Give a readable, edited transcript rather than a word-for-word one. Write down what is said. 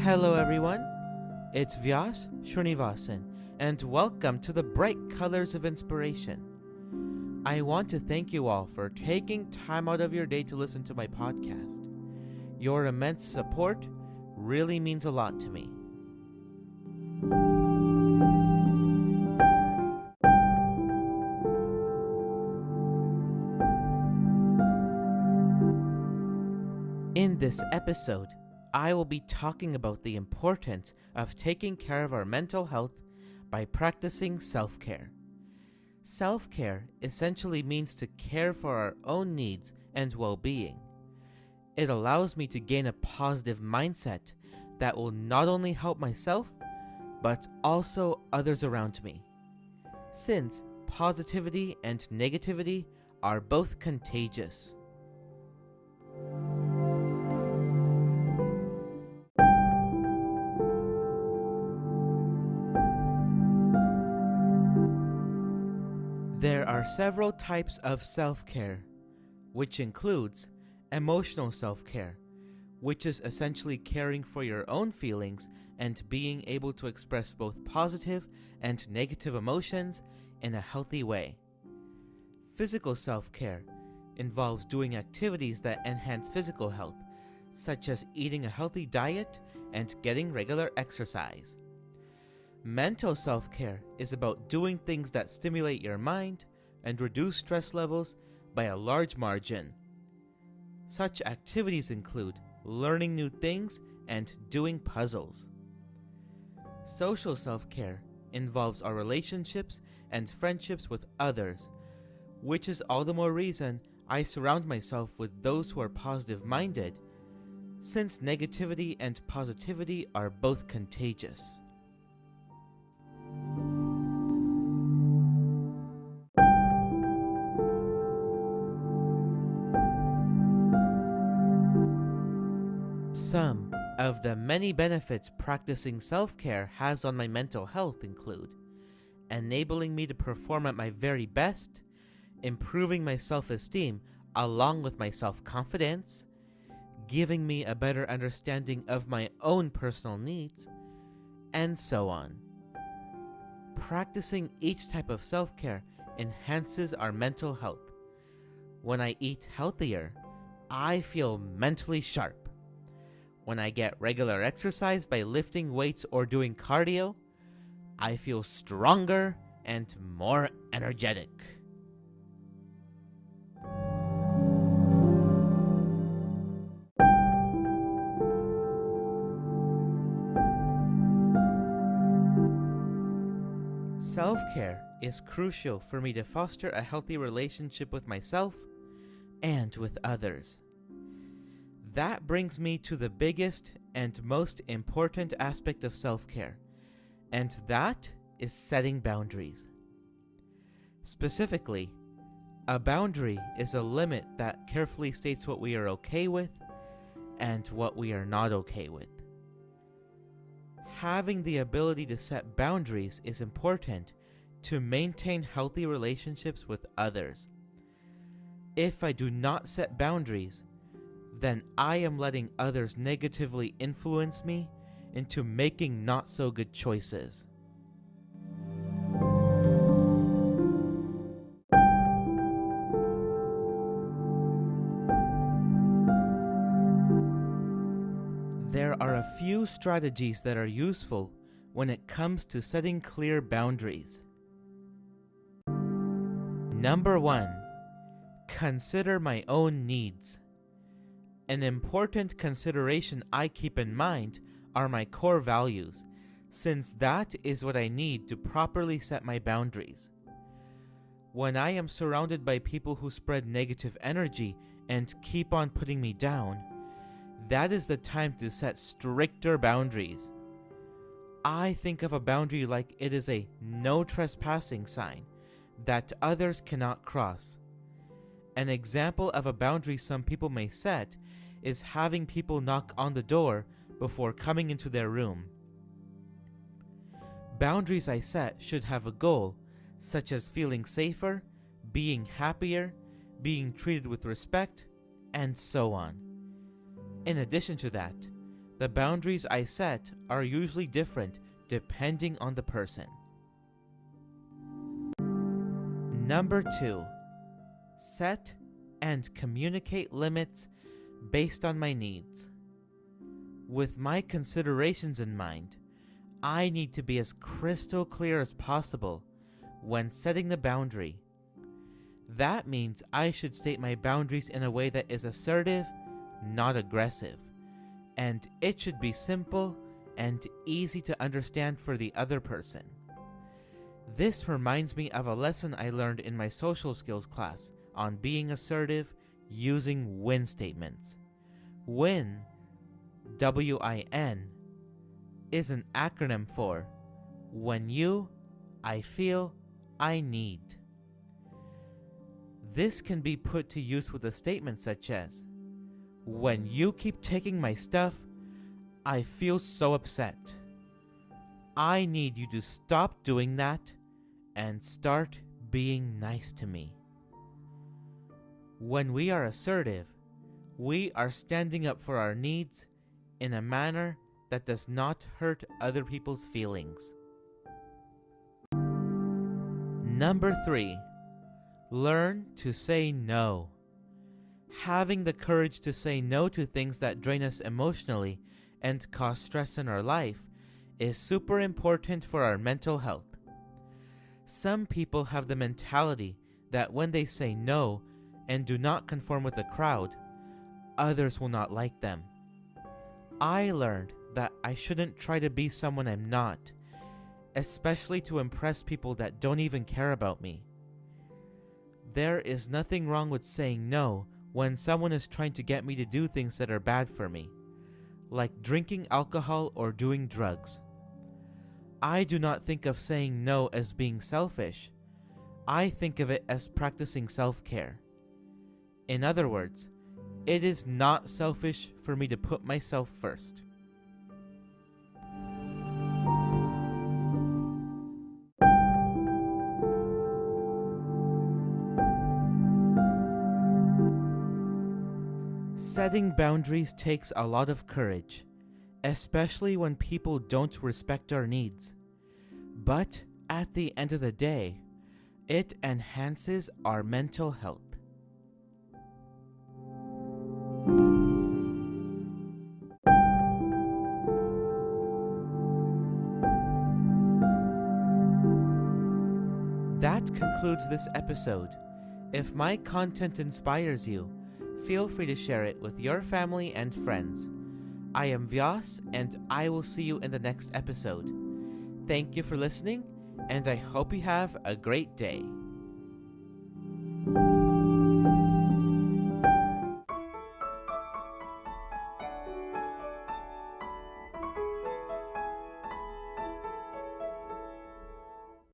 Hello everyone, it's Vyas Srinivasan and welcome to the Bright Colors of Inspiration. I want to thank you all for taking time out of your day to listen to my podcast. Your immense support really means a lot to me. In this episode, I will be talking about the importance of taking care of our mental health by practicing self-care. Self-care essentially means to care for our own needs and well-being. It allows me to gain a positive mindset that will not only help myself, but also others around me. Since positivity and negativity are both contagious. There are several types of self-care, which includes emotional self-care, which is essentially caring for your own feelings and being able to express both positive and negative emotions in a healthy way. Physical self-care involves doing activities that enhance physical health, such as eating a healthy diet and getting regular exercise. Mental self-care is about doing things that stimulate your mind and reduce stress levels by a large margin. Such activities include learning new things and doing puzzles. Social self-care involves our relationships and friendships with others, which is all the more reason I surround myself with those who are positive-minded, since negativity and positivity are both contagious. Some of the many benefits practicing self-care has on my mental health include enabling me to perform at my very best, improving my self-esteem along with my self-confidence, giving me a better understanding of my own personal needs, and so on. Practicing each type of self-care enhances our mental health. When I eat healthier, I feel mentally sharp. When I get regular exercise by lifting weights or doing cardio, I feel stronger and more energetic. Self-care is crucial for me to foster a healthy relationship with myself and with others. That brings me to the biggest and most important aspect of self-care, and that is setting boundaries. Specifically, a boundary is a limit that carefully states what we are okay with and what we are not okay with. Having the ability to set boundaries is important to maintain healthy relationships with others. If I do not set boundaries, then I am letting others negatively influence me into making not so good choices. There are a few strategies that are useful when it comes to setting clear boundaries. Number 1. Consider my own needs. An important consideration I keep in mind are my core values, since that is what I need to properly set my boundaries. When I am surrounded by people who spread negative energy and keep on putting me down, that is the time to set stricter boundaries. I think of a boundary like it is a no trespassing sign that others cannot cross. An example of a boundary some people may set is having people knock on the door before coming into their room. Boundaries I set should have a goal, such as feeling safer, being happier, being treated with respect, and so on. In addition to that, The boundaries I set are usually different depending on the person. Number 2. Set and communicate limits based on my needs. With my considerations in mind, I need to be as crystal clear as possible when setting the boundary. That means I should state my boundaries in a way that is assertive, not aggressive, and it should be simple and easy to understand for the other person. This reminds me of a lesson I learned in my social skills class on being assertive using WIN statements. WIN, W-I-N, is an acronym for When You, I Feel, I Need. This can be put to use with a statement such as, when you keep taking my stuff, I feel so upset. I need you to stop doing that and start being nice to me. When we are assertive, we are standing up for our needs in a manner that does not hurt other people's feelings. Number 3. Learn to say no. Having the courage to say no to things that drain us emotionally and cause stress in our life is super important for our mental health. Some people have the mentality that when they say no and do not conform with the crowd, others will not like them. I learned that I shouldn't try to be someone I'm not, especially to impress people that don't even care about me. There is nothing wrong with saying no when someone is trying to get me to do things that are bad for me, like drinking alcohol or doing drugs. I do not think of saying no as being selfish. I think of it as practicing self-care. In other words, it is not selfish for me to put myself first. Setting boundaries takes a lot of courage, especially when people don't respect our needs. But at the end of the day, it enhances our mental health. That concludes this episode. If my content inspires you, feel free to share it with your family and friends. I am Vyas, and I will see you in the next episode. Thank you for listening, and I hope you have a great day.